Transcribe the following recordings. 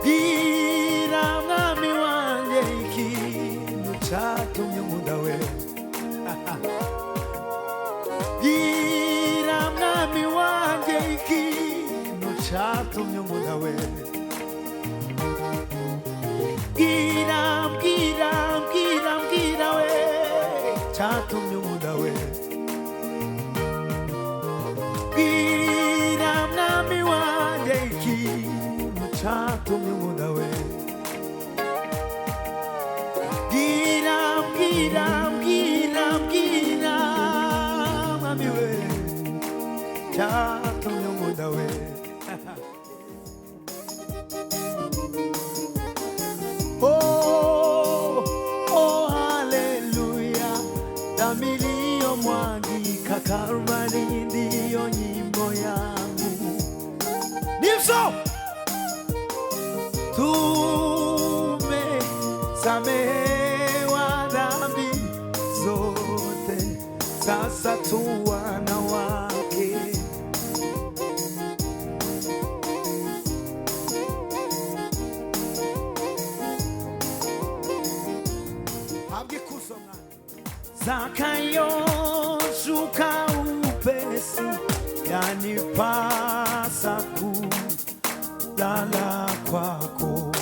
Bwira mwami wanjye ikintu cyatumye nkunda we. Bwira mwami wanjye ikintu cyatumye nkunda we. Bwira we cyatumye nkunda we. Bwira mwami wanjye ikintu cyatumye nkunda we. Bwira mwami we cyatumye nkunda we. Oh hallelujah, damilio mwangika Kalvari ndiyo nyimbo yangu. Nivyo tumesamehewa dhambi zote, sasa tu wana wake. Zakayo shuka upesi, yanipasa kulala kwako.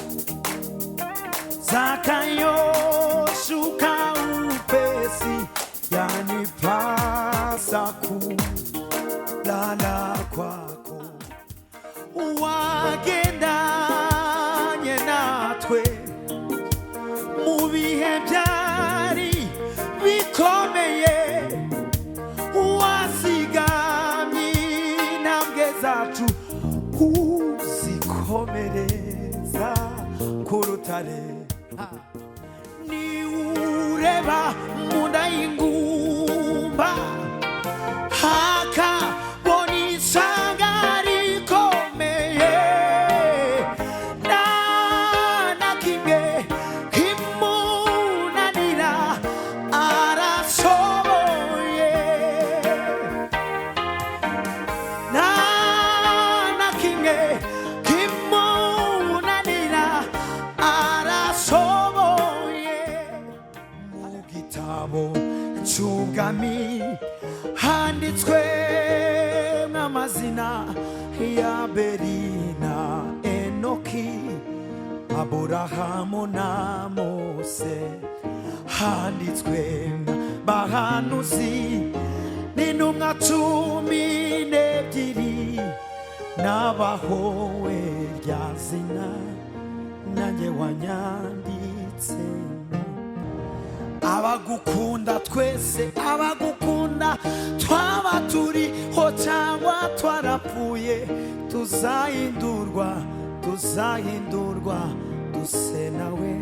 Zakayo shuka upesi, yanipasa kulala kwako. Wagendanye natwe mu bihe byari bikomeye, wasigamye intambwe zacu uzikomereza ku rutare. Niureba mu nda y'ingumba hakabona ishyanga rikomeye, nta na kimwe kimunanira arashoboye. Nta na kimwe kimunanira arashoboye. Mu gitabo cy'ubwami handitswe n'amazina ya Abeli na Enoki, Aburahamu na Mose. Handitswe n'abahanuzi n'intumwa 12 n'abahowe rya zina nanjye wanyanditse. Abagukunda twese, abagukunda twaba turiho cyangwa twarapfuye, tuzahindurwa duse nawe.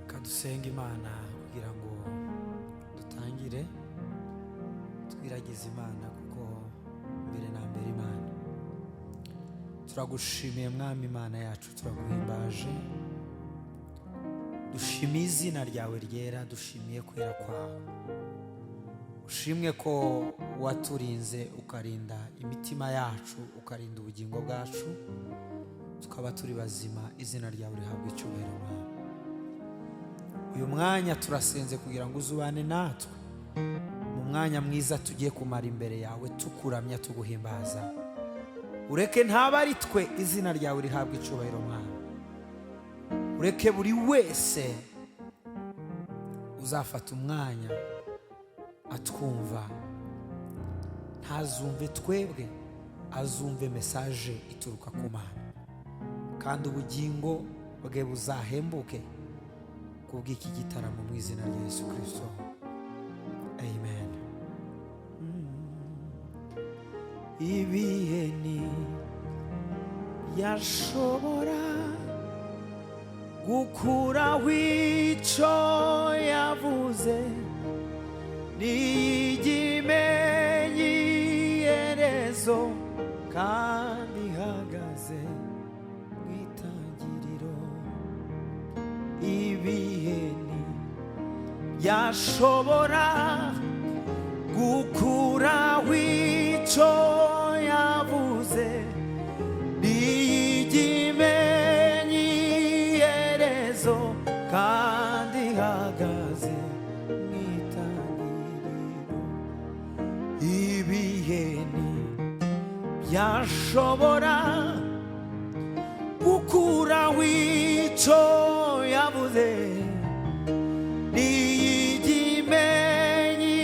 Kadusenga Imana kugira ngo dutangire twiragiza Imana, kuko mbere na mbere Imana turagushimiye mwami Imana yacu, turaguhimbaje, dushimiye izina ryawe ryera, dushimiye kwera kwawe. Ushimwe ko waturinze ukarinda imitima yacu, ukarinda ubugingo bwacu, tukaba turi bazima. Izina ryawe rihabwe icyubahiro mwami. Uyu mwanya turasenze kugira ngo uzubane natwe mu mwanya mwiza tugiye kumara imbere yawe, tukuramya tuguhimbaza. Ureke ntaba ari twe, izina ryawe rihabwe icyubahiro mwami. Ureke buri wese uzafata umwanya atwumva, ntazumve twebwe, azumve message ituruka ku Mana, kandi ubugingo bwe buzahembuke kubw'iki gitaramo mu izina rya Yesu Kristo. Amen. Ibihe ni yashobora gukuraho icyo yavuze, n'igimenyi iherezo kandi ihagaze mu itangiriro. Ibihe ni yashobora gukuraho icyo yavuze n'iyigimenye iherezo kandi ihagaze mu itangiriro. Ibihe yashobora gukuraho icyo yavuze n'iyigimenye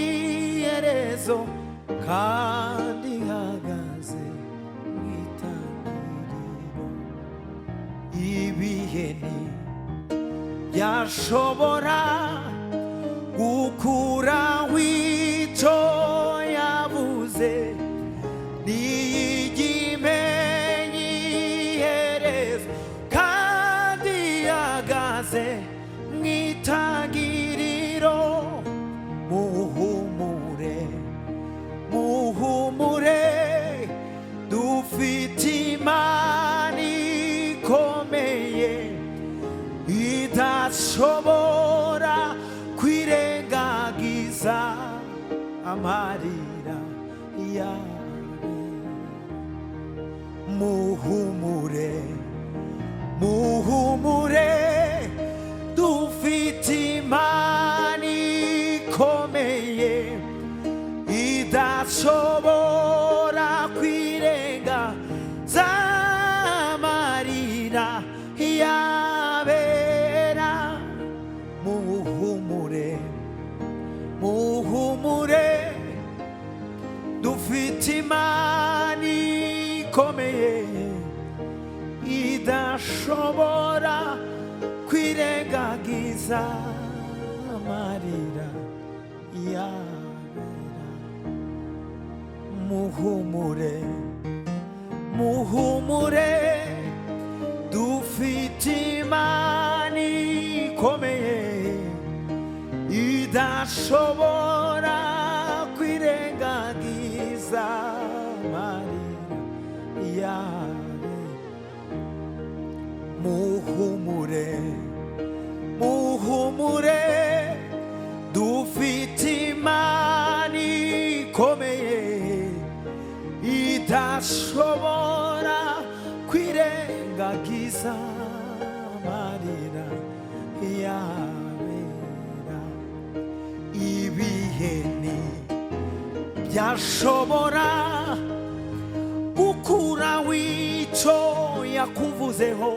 iherezo kandi ihagaze mu itangiriro. Ibihe yashobora gukuraho icyo yavuze n'iyigimenye iherezo kandi ihagaze mu itangiriro. Muhumure, muhumure, dufite Imana ikomeye idashobora kwirengagiza amarira yawe. Muhumure, muhumure, dufite Imana ikomeye idashobora kwirengagiza amarira yabera. Muhumure, muhumure, dufite Imana ikomeye idashobora kwirengagiza amarira yabera. Muhumure, muhumure, dufite Imana ikomeye idashobora kwirengagiza amarira yawe. Muhumure, muhumure, dufite Imana ikomeye idashobora kwirengagiza amarira yabera. Ibihe byashobora gukuraho icyo yakuvuzeho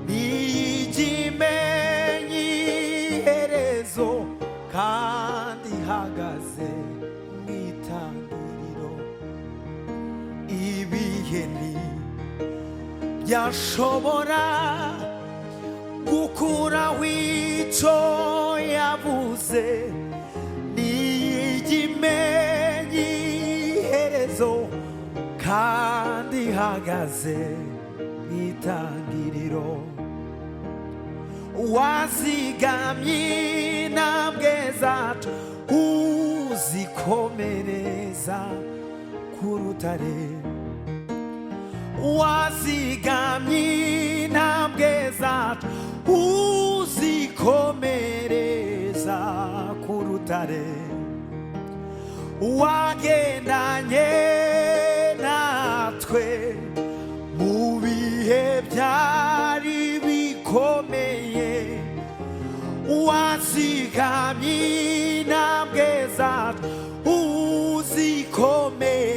n'iyigimenye iherezo kandi ihagaze mu itangiriro. Ibihe byashobora gukuraho icyo yavuze n'iyigimenye iherezo kandi ihagaze mu itangiriro. Wazigamye intambwe zacu uzikomereza ku rutare. Wazigamye intambwe zacu uzikomereza ku rutare. Wagendanye natwe mu bihe byari bikomeye. Wazigamye intambwe zacu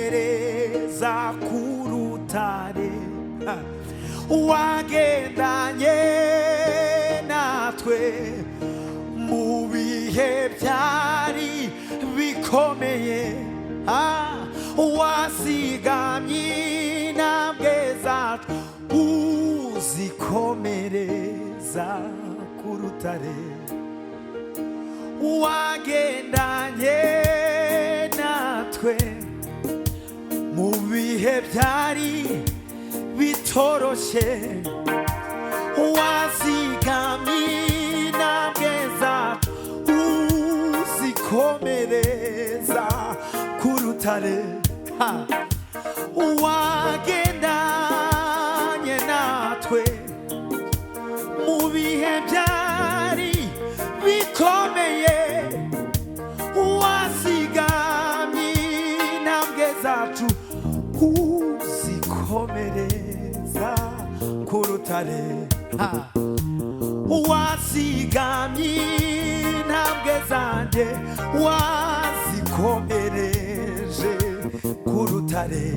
uzikomereza ku rutare. Wagendanye natwe mu bihe byari bikomeye. Wazigamye intambwe zacu uzikomereza ku rutare. Wagendanye natwe mu bihe byari bitoroshye. Wazigamye intambwe zacu uzikomereza ku rutare. Wagendanye natwe mu bihe byari bikomeye. rutare wasigamye intambwe zanjye wazikomereje ku rutare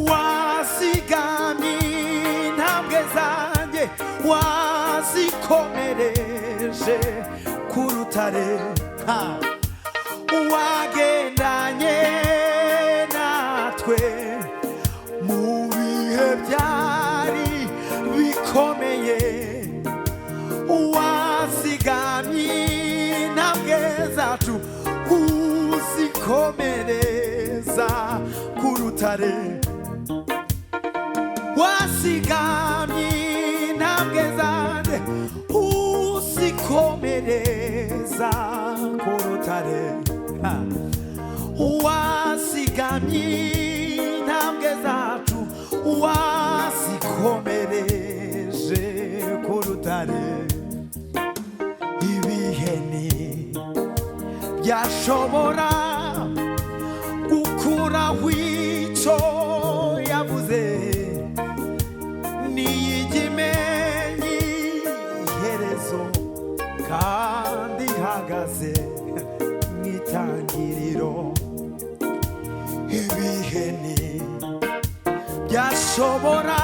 wasigamye intambwe zanjye wazikomereje ku rutare wagendanye natwe mu bihe byari bikomeye wasigamye intambwe zacu uzikomereza ku rutare wasigamye intambwe zanjye uzikomereza ku rutare wasigamye intambwe zacu wazikomereje ku rutare ibiheni byashobora gukuraho icyo yavuze n'iyigimenyi iherezo kandi ihagaze mu itangiriro ibiheni byashobora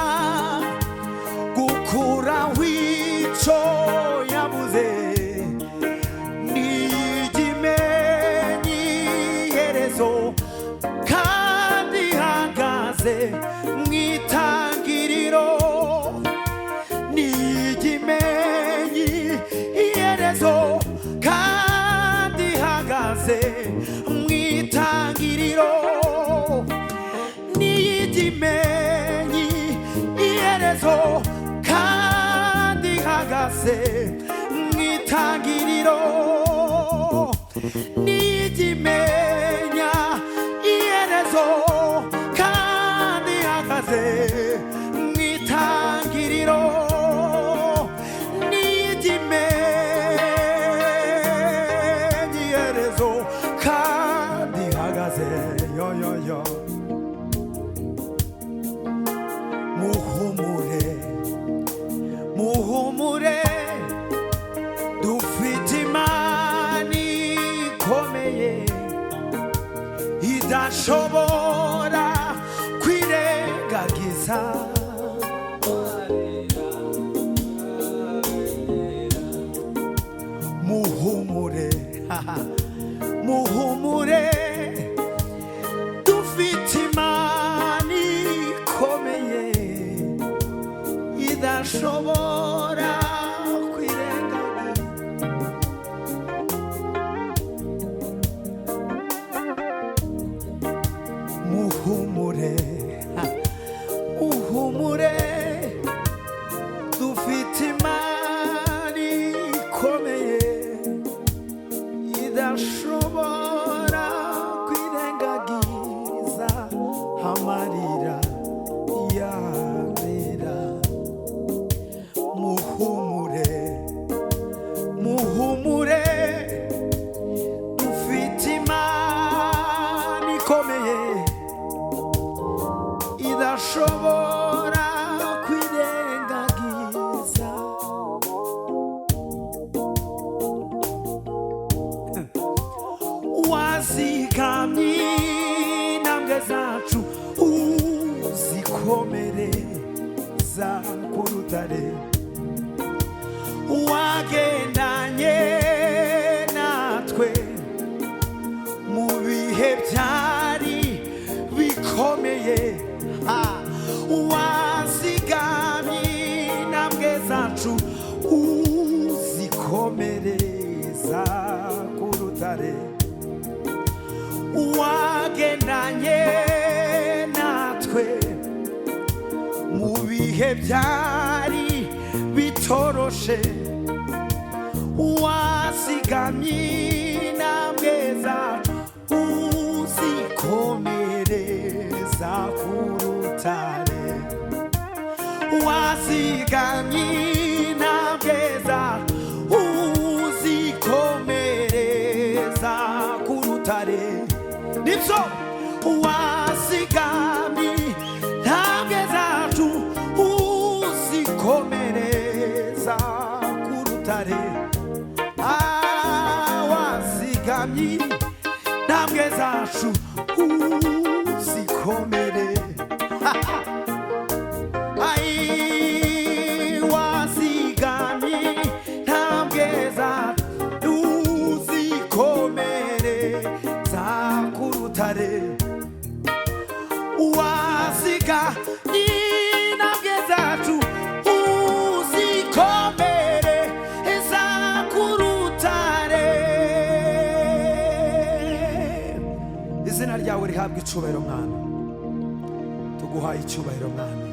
gukuraho icyo yavuze n'iyigimenyi iherezo kandi ihagaze mu itangiriro n'iyigimenyi iherezo kandi ihagaze mu itangiriro n'iyigimenyi iherezo kandi ihagaze mu itangiriro niyigimenya iherezo kandi ihagaze mu itangiriro niyigimenya iherezo kandi ihagaze yo muhumure dufite Imana ikomeye idashobora kwirengagiza muhumure dufite Imana ikomeye idashobora muhumure dufite Imana ikomeye idashobora kwirengagiza amarira yabera muhumure dufite Imana ikomeye idashobora kwirengagiza wazigamye intambwe zacu uzikomereza ku rutare wagendanye natwe mu bihe byari bikomeye wazigamye intambwe zacu uzikomereza ku rutare wagendanye natwe mu bihe byari bitoroshe wazigamye intambwe zacu uzikomereza ku rutare wazigamye intambwe zacu uzikomereza ku rutare nibyo wazigamye intambwe zacu nihabwe icyubahiro mwami, tuguhaye icyubahiro mwami,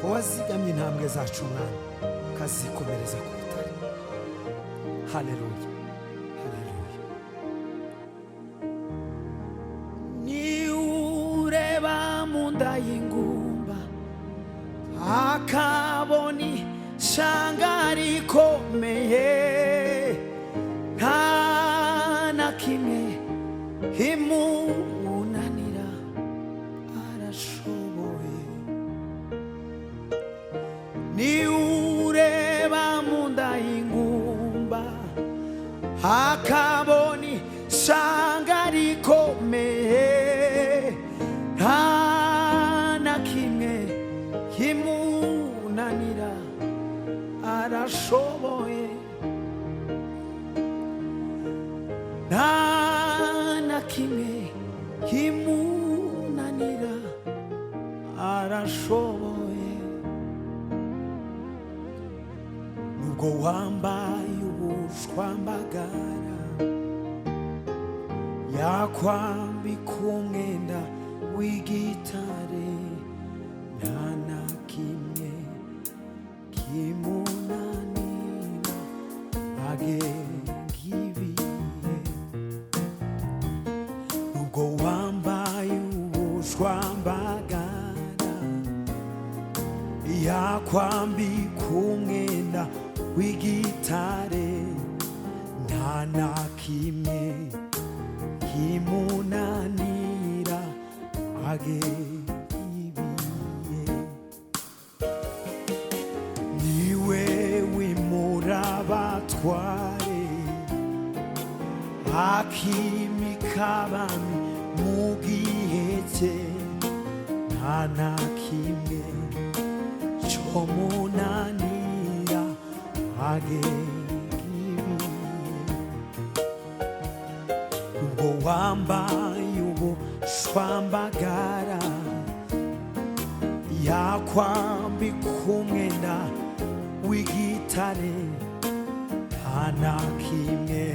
ko wazigamye intambwe zacu mwami, ukazikomereza ku rutare. Haleluya, haleluya. Niureba mu nda y'ingumba akaboni shanga rikomeye, nta na kimwe imunanira, arashoboye. Niureba mu nda y'ingumba akaboni shanga rikomeye, nta na kimwe imunanira, arashoboye. Nta na kimwe kimunanira, arashoboye. Nubwo wambaye ubushwambagara, yakwambika umwenda w'igitare, nta na kimwe kimunanira, agenga ibihe. Nubwo wambaye ubushwambagara, yakwambika umwenda w'igitare, nta na kimwe kimunanira, agenga ibihe. Niwe wimura abatware, akimika abami mu gihe cye, nta na kimwe cyomunanira, agenga ibihe. Ubwo wambaye ubushwambagara, yakwambika umwenda w'igitare, nta na kimwe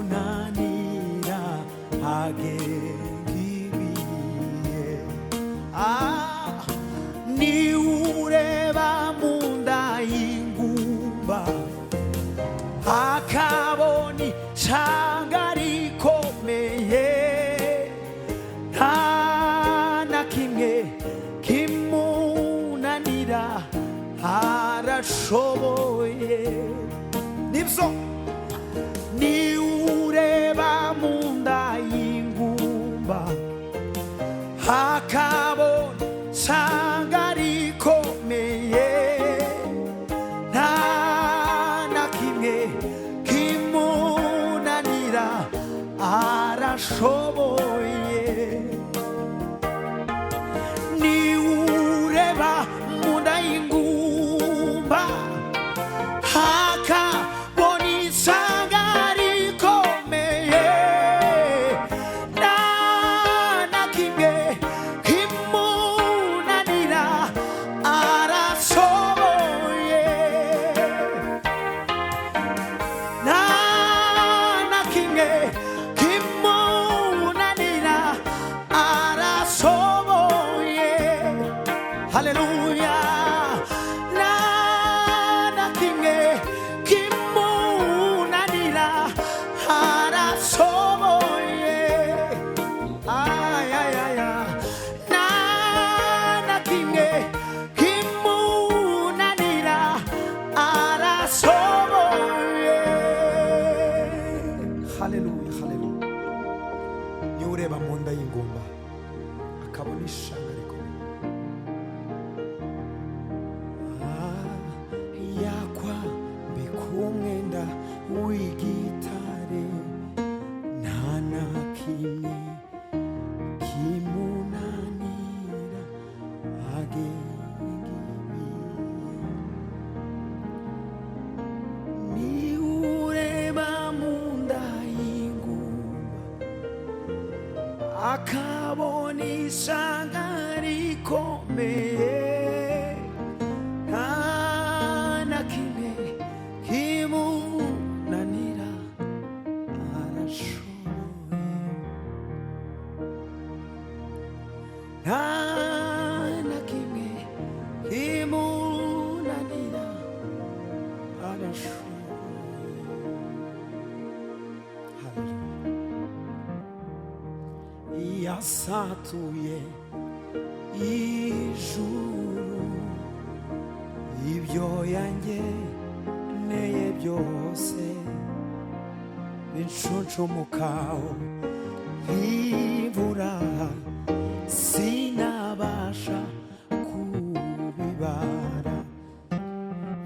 kimunanira, agenga ibihe. Niureba mu nda y'ingumba akaboni shanga rikomeye, nta na kimwe kimunanira, arashoboye. Nibyo, niureba mu nda y'ingumba akaboni shanga rikomeye, nta na kimwe kimunanira, arashoboye. Niureba mu nda y'ingumba akaboni shanga rikomeye, nta na kimwe kimunanira, arashoboye. Nta na kimwe kimunanira, arashoboye. Haleluya. Nta na kimwe kimunanira, arashoboye. Ay, ay, ay, ay. Nta na kimwe kimunanira, arashoboye. Haleluya, haleluya. Niureba mu nda y'ingumba akabona ishanga rikomeye, yakwambika umwenda w'igitare, nta na kimwe kimunanira, agenga ibihe. Niureba mu nda y'ingumba akabona ishanga rikomeye, nta na kimwe kimunanira, arashoboye. yasatuye ijuru, ibyo yangeneye byose binshunshumukaho nk'imvura, sinabasha kubibara.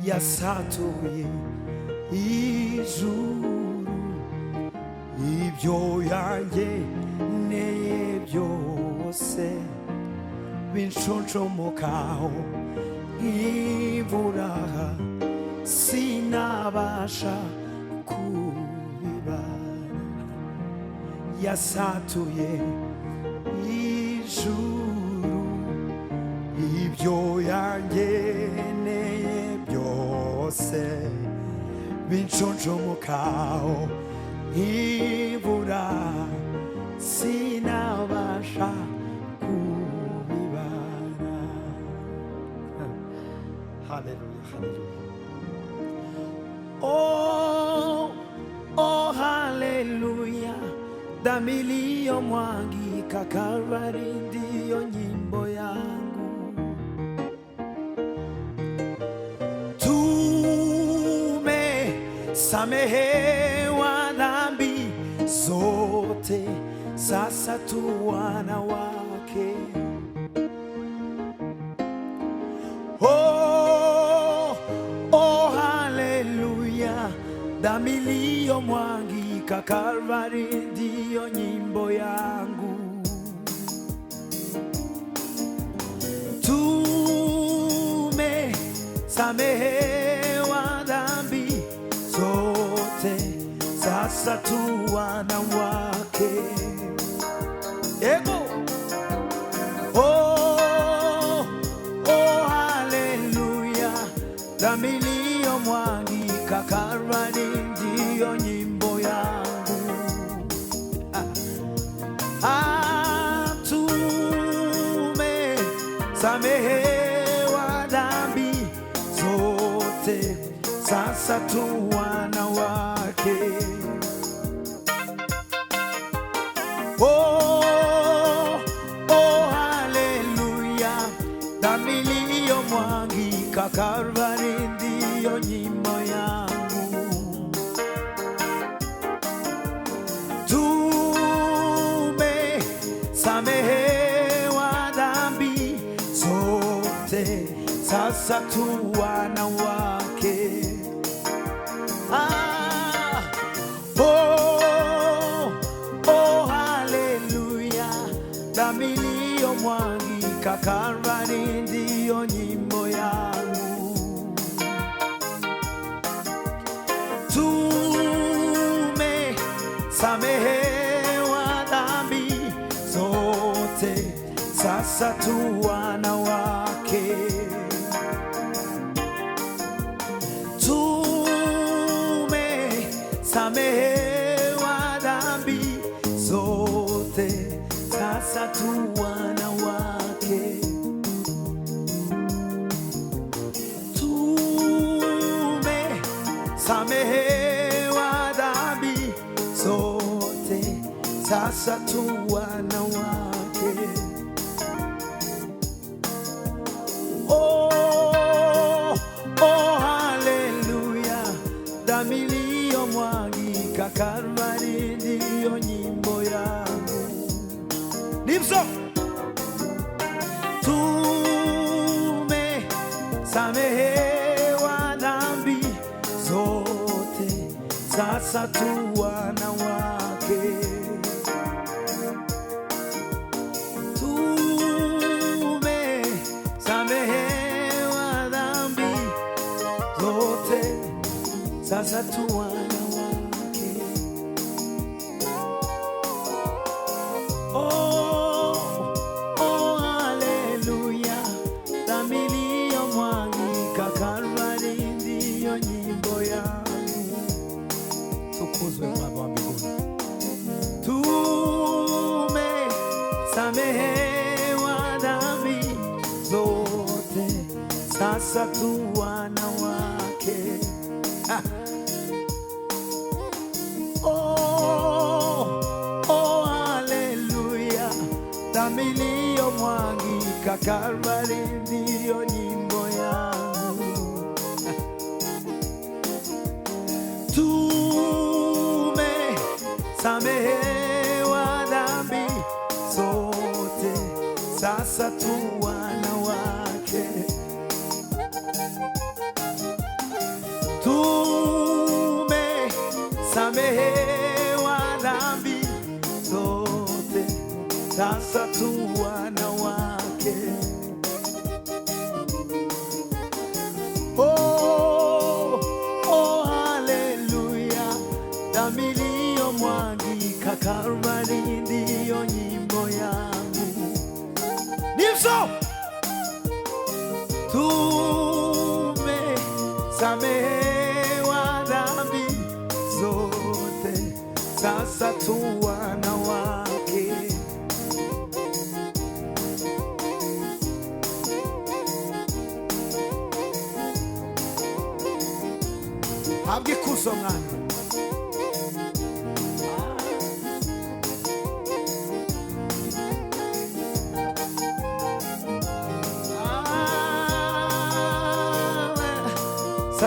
Yasatuye ijuru, ibyo yangeneye byose binshunshumukaho nk'imvura, sinabasha kubibara. Yasatuye ijuru, ibyo yangeneye byose binshunshumukaho nk'imvura, sinabasha kubibara. Hallelujah, hallelujah. Oh, oh, hallelujah. Damu iliyomwagika Kalvari ndiyo nyimbo yangu. Tumesamehewa dhambi zote, sasa tu wana wake. Oh, oh, hallelujah. Damu iliyomwagika Kalvari ndiyo nyimbo yangu. Tumesamehewa dhambi zote, sasa tu wana wake. Ego. Oh, oh, hallelujah. Damu iliyomwagika Kalvari ndiyo nyimbo yangu. Tumesamehewa dhambi zote, sasa tu wana wake. Oh, oh, hallelujah. Damu iliyomwagika Kalvari ndiyo nyimbo yangu. Tumesamehewa dhambi zote, sasa tu wana wake. Oh, oh, hallelujah. Damu iliyomwagika Kalvari ndiyo nyimbo yangu. Tumesamehewa dhambi zote, sasa tu wana wake. Tumesamehewa dhambi zote, sasa tu wana wake. Tumesamehewa dhambi zote, sasa tu wana wake. Oh, oh, hallelujah. Damu iliyomwagika Kalvari ndiyo nyimbo yangu. Nimso. Tumesamehewa dhambi zote, sasa tu wana wake. Tumesamehewa dhambi zote, sasa tu wana wake. Oh, oh, hallelujah. Damu iliyomwagika Kalvari ndiyo nyimbo yangu. Tukuzwe Baba wa mbinguni. Tumesamehewa dhambi zote, sasa tu wana wake. Oh, oh, hallelujah. iliyomwagika Kalvari ndiyo nyimbo yangu. Tumesamehewa dhambi zote, sasa tu wana wake. Tumesamehewa dhambi zote, sasa tu wana wake. Oh, oh, haleluya. Damu iliyomwagika Kalvari ndiyo nyimbo yangu. Nimso tumesamehewa dhambi zote, sasa tu wana wake. Habwe ikuzo mwana.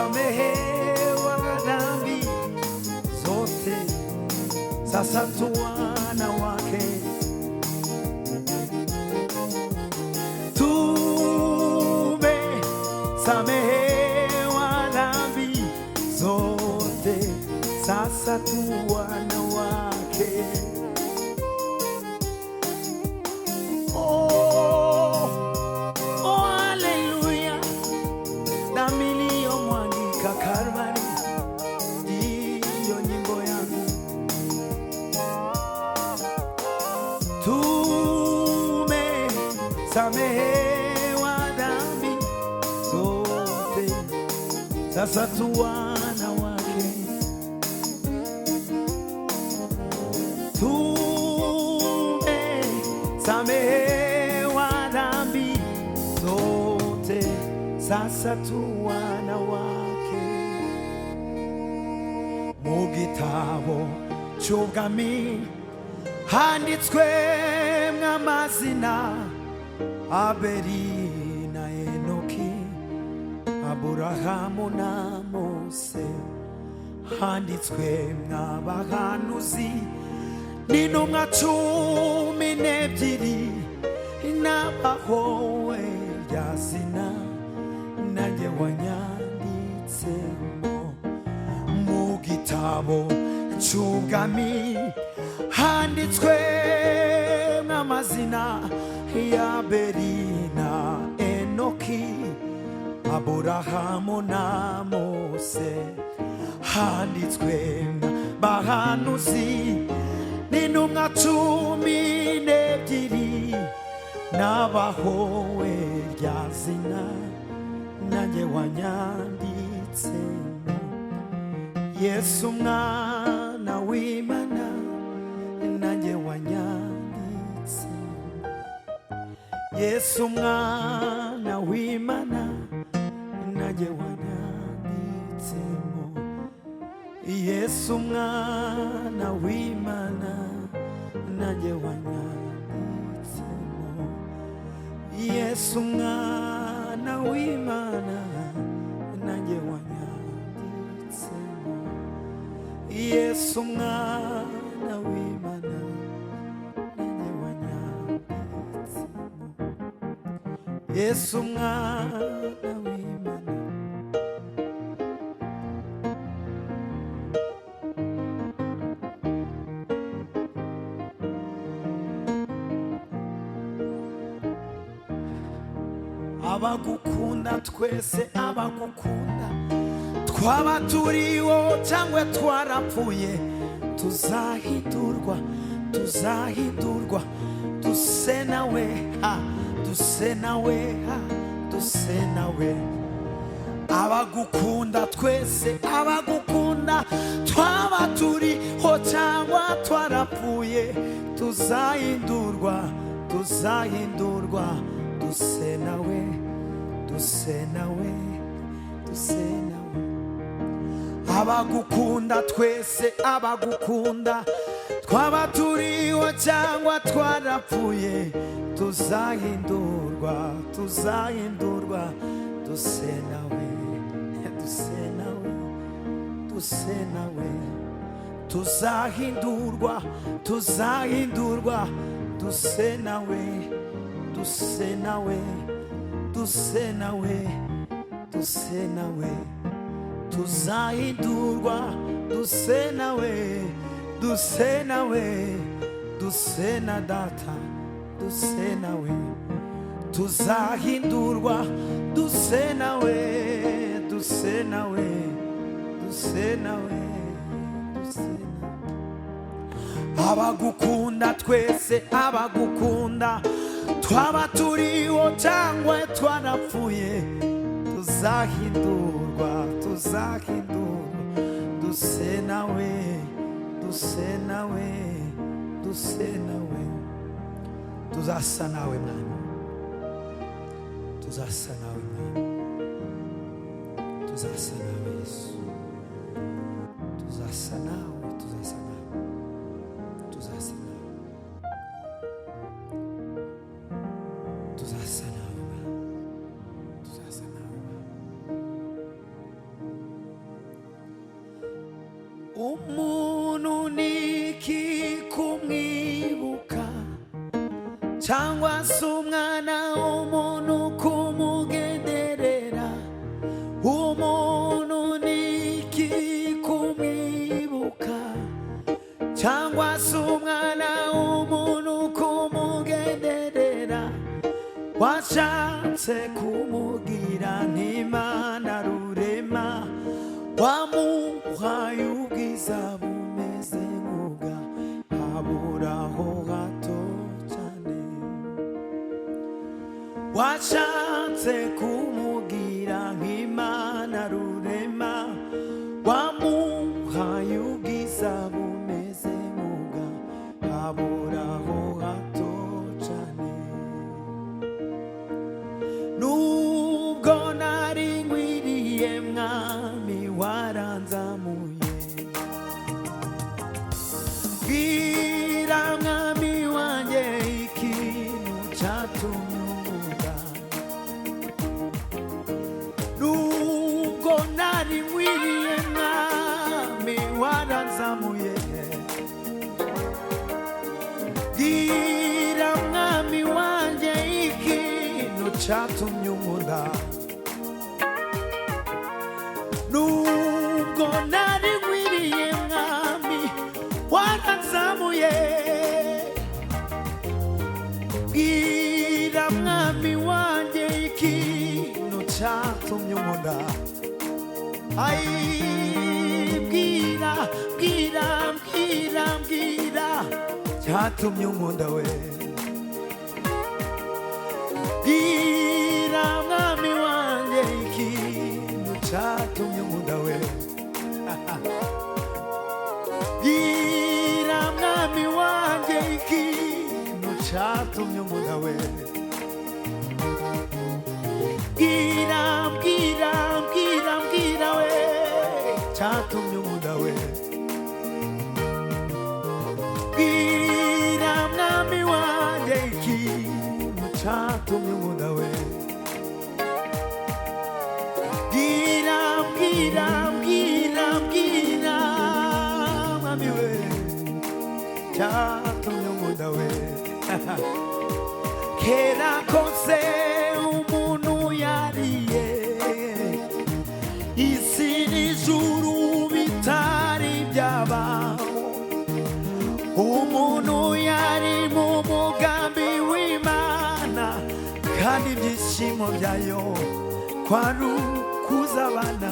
Samehewa dhambi zote, sasa tu wana wake. Tumesamehewa dhambi zote, sasa tu wana wake. Oh, oh, haleluya. Damu iliyomwagika Kalvari ndiyo nyimbo yangu. Tumesamehewa dhambi zote, sasa tu wana wake. Tumesamehewa dhambi zote, sasa tu wana wake. Mu gitabo cy'ubwami handitswe amazina Abeli na Enoki, Aburahamu na Mose. Handitswe abahanuzi n'intumwa 12 n'abahowe rya zina nanjye wanyanditsemo. Mu gitabo cy'ubwami handitswe amazina ya Abeli na Enoki, Aburahamu na Mose. Handitswe abahanuzi n'intumwa 12 n'abahowe rya zina nanjye wanyanditsemo. Yesu mwana w'Imana nanjye wanyanditsemo. Yesu mwana w'Imana nanjye wanyanditsemo. Yesu mwana w'Imana nanjye wanyanditsemo. Yesu mwana w'Imana nanjye wanyanditsemo. Yesu mwana w'Imana nanjye wanyanditsemo. Yesu mwana w'Imana. Abagukunda twese, abagukunda twaba turiho cyangwa twarapfuye, tuzahindurwa, tuzahindurwa duse nawe, duse nawe, duse nawe. Abagukunda twese, abagukunda twaba turiho cyangwa twarapfuye, tuzahindurwa, tuzahindurwa duse nawe, duse nawe, duse nawe. Abagukunda twese, abagukunda twaba turiho cyangwa twarapfuye tuzahindurwa duse nawe tuzahindurwa duse nawe tuzahindurwa duse na data tuzahindurwa duse nawe abagukunda twese abagukunda twaba turiho cyangwa twarapfuye tuzahindurwa duse nawe tuzasa nawe mwana tuzasa nawe Yesu tuzasa nawe umuntu niki kumwibuka cyangwa se umwana w'umuntu kumugenderera umuntu niki kumwibuka cyangwa se umwana w'umuntu kumugenderera washatse kumugira nk'Imana rurema wamuhaye ubwiza bumeze nk'ubwa haburaho hato cyane washatse kumugira nk'Imana rurema wamuhaye ubwiza bumeze nk'ubwa haburaho hato cyane nubwo nari ngwiriye mwami waranzamuye bwira mwami wanjye ikintu cyatumye unkunda nubwo nari ngwiriye mwami waranzamuye bwira mwami wanjye ikintu cyatumye unkunda nubwo nari ngwiriye mwami waranzamuye bwira mwami wanjye ikintu cyatumye unkunda bwira cyatumye unkunda we bwira mwami wanjye ikintu cyatumye unkunda we bwira mwami wanjye ikintu cyatumye unkunda we bwira we cyatumye unkunda we bwira mwami wanjye ikintu cyatumye unkunda we bwira mwami we cyatumye unkunda we kera kose umuntu yariye isi n'ijuru bitari byabaho umuntu yari mu mugambi w'Imana kandi ibyishimo byayo kwari ukuzabana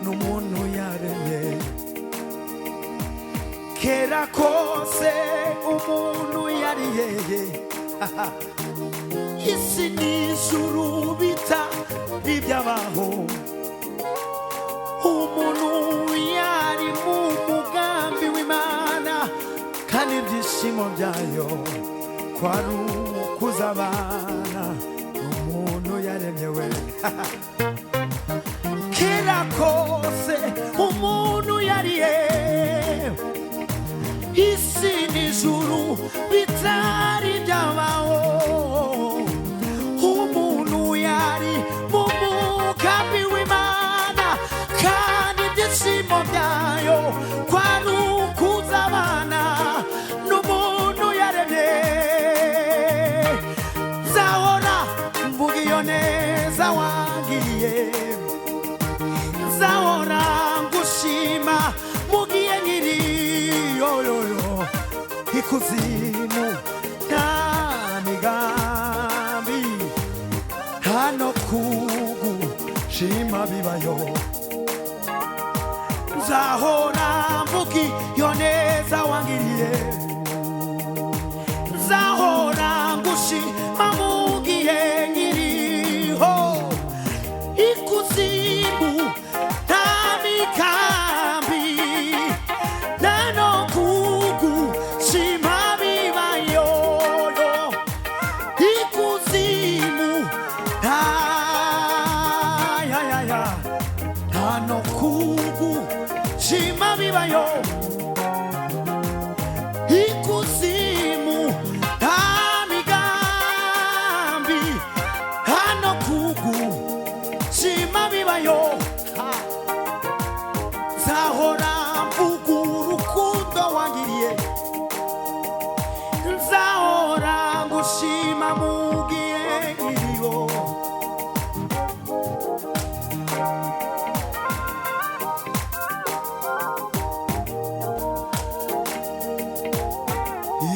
n'umuntu yaremye kera kose umuntu yariye isi n'ijuru bitari byabaho umuntu yari mu mugambi w'Imana kandi ibyishimo byayo kwari ukuzabana umuntu yaremye we kera kose umuntu yariye isi ikuzimu nta migambi hano kugushima bibayo nzahora mvuga iyo neza wangiriye nzahora ngushima mu gihe nkiriho ikuzimu nta migambi hano kugushima bibayo ikuzimu hano kugushima bibayo ikuzimu nta migambi hano kugushima bibayo nzahora mvuga urukundo wangiriye nzahora ngushima mu gihe nkiriho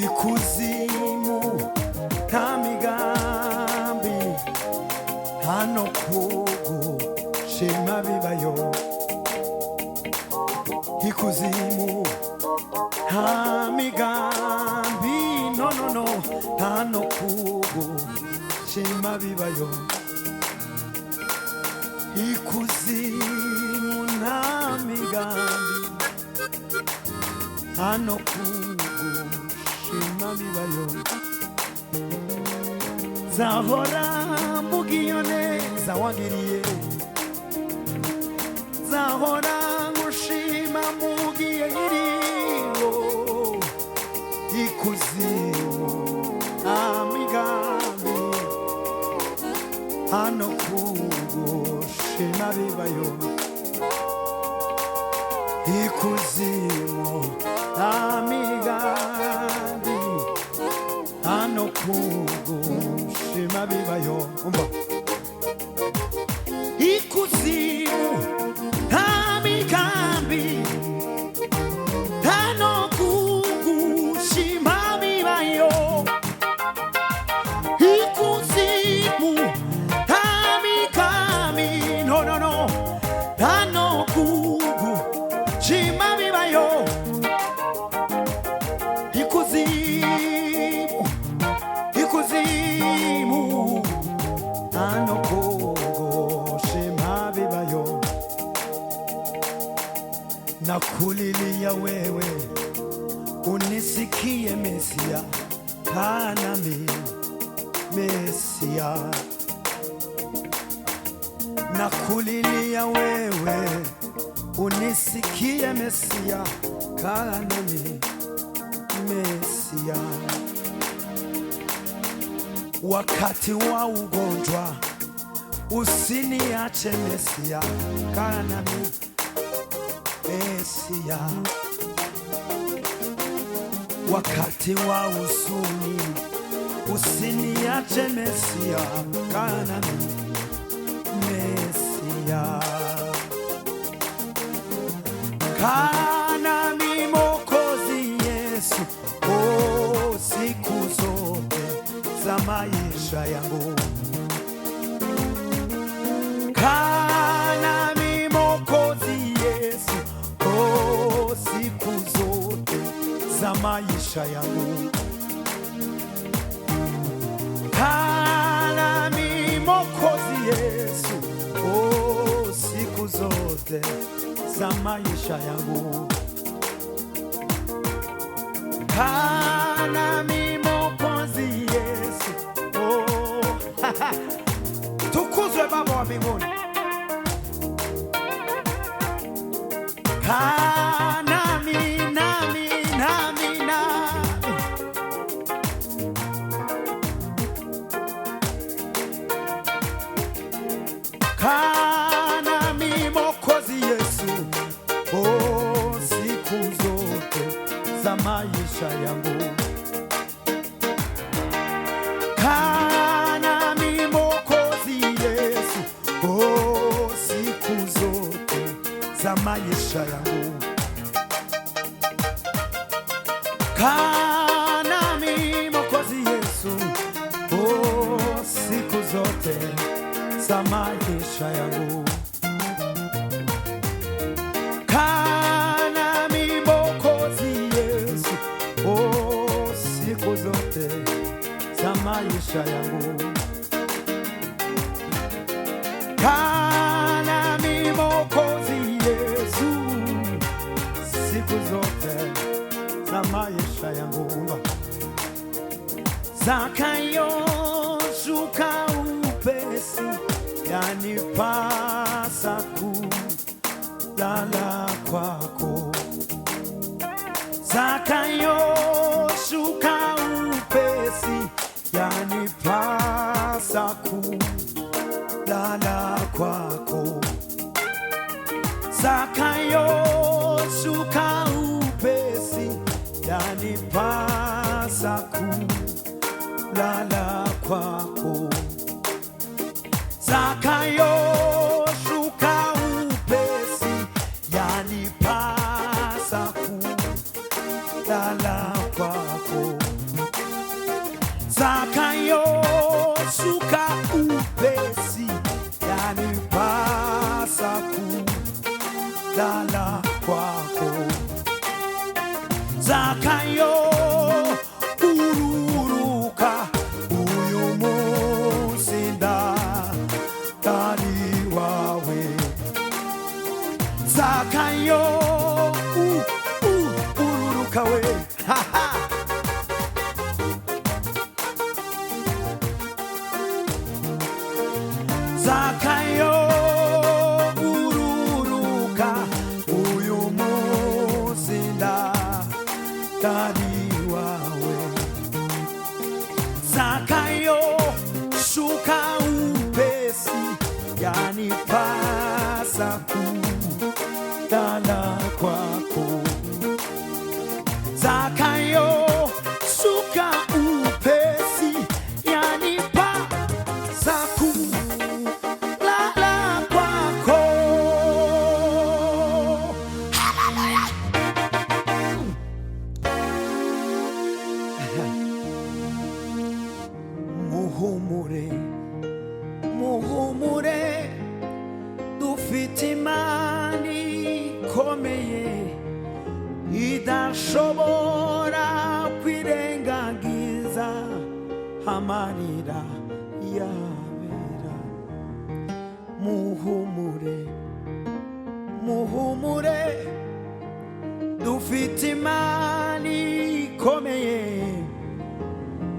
ikuzimu nta migambi hano kugushima bibayo ikuzimu nta migambi no hano kugushima bibayo ikuzimu nta migambi hano kugushima bibayo nzahora mvuga iyo neza wangiriye nzahora ngushima mu gihe nkiriho ikuzimu nta migambi hano kugushima bibayo ikuzimu nta migambi hano kugushima bibayo ikuzimu nta migambi hano kugushima bibayo ikuzimu nta migambi no hano kugushima bibayo ikuzimu hano kugushima bibayo nakulilia wewe unisikie Mesia kanami Mesia nakulilia wewe unisikie Mesia kanami Mesia wakati wa ugonjwa usiniache Mesia kanami Mesia wakati wa huzuni usiniache Mesia kanami Mesia kanami Mwokozi Yesu siku zote za maisha yangu kanami Mwokozi Yesu siku zote za maisha yangu kanami Mwokozi Yesu siku zote za maisha yangu kanami Mwokozi Yesu tukuzwe Baba wa mbinguni kanami nami kanami Mwokozi Yesu siku zote za maisha yangu kanami Mwokozi Yesu siku zote za maisha yangu kanami za maisha yangu. Kana mimi Mwokozi Yesu, oh, siku zote za maisha yangu. Kana mimi Mwokozi Yesu, siku zote za maisha yangu. Zakayo shuka upesi, yanipasa kulala kwako. Zakayo shuka upesi, yanipasa kulala kwako. Zakayo shuka upesi, yanipasa kulala kwako. Zakayo shuka upesi, yanipasa kulala kwako. Zakayo shuka upesi, yanipasa kulala kwako. Zakayo ururuka, uyu munsi ndari wawe. Zakayo ururuka we, ha ha. Zakayo ururuka, uyu munsi ndari wawe. Zakayo shuka upesi, yanipasa kulala kwako. Zakayo shuka upesi, yanipasa kulala kwako. Muhumure, muhumure, dufite Imana ikomeye, idashobora kwirengagiza amarira y'abera. Muhumure, muhumure, dufite Imana ikomeye,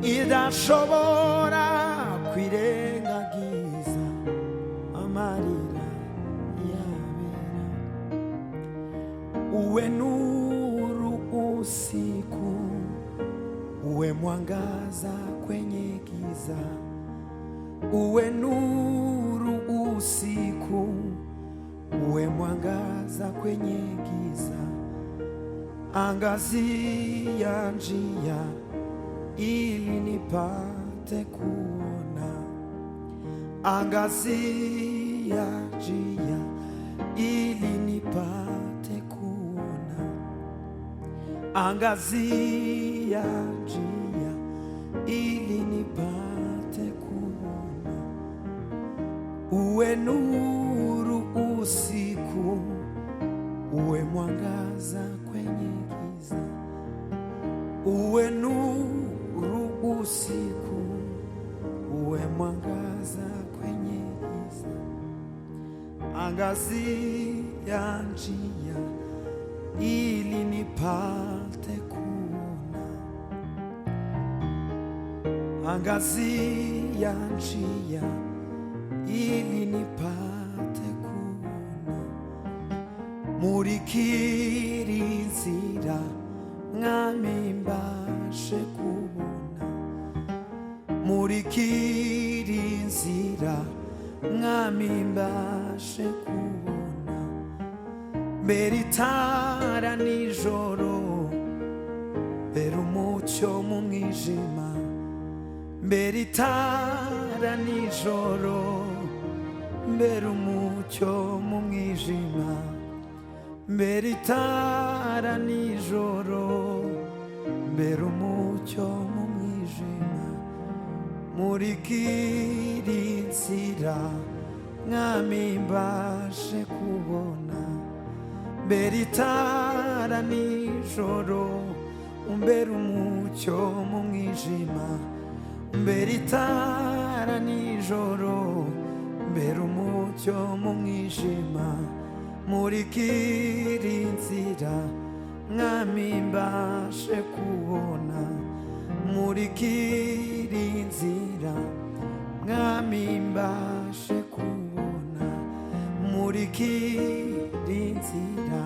idashobora kwirengagiza amarira y'abera. Uwe nuru usiku, uwe mwangaza kwenye giza. Uwe nuru usiku, uwe mwangaza kwenye giza. Angazia njia ili nipate kuona. Angazia njia ili nipate kuona. Angazia njia ili nipate kuona. Uwe nuru usiku, uwe mwangaza kwenye giza. Uwe nuru usiku, uwe mwangaza kwenye giza. Angazia njia ili nipate kuona. Angazia njia ili nipate kuona. Murikira inzira, mwami mbashe kubona. Murikira inzira, mwami mbashe kubona. Mbere itara nijoro, mbere umucyo mu mwijima. Mbere itara nijoro, mbere umucyo mu mwijima. Mbere itara nijoro, mbere umucyo mu mwijima. Murikira inzira, mwami mbashe kubona mbere itara nijoro umbere umucyo mu mwijima mbere itara nijoro mbere umucyo mu mwijima murikira inzira mwami mbashe kubona murikira inzira mwami mbashe kubona murikira inzira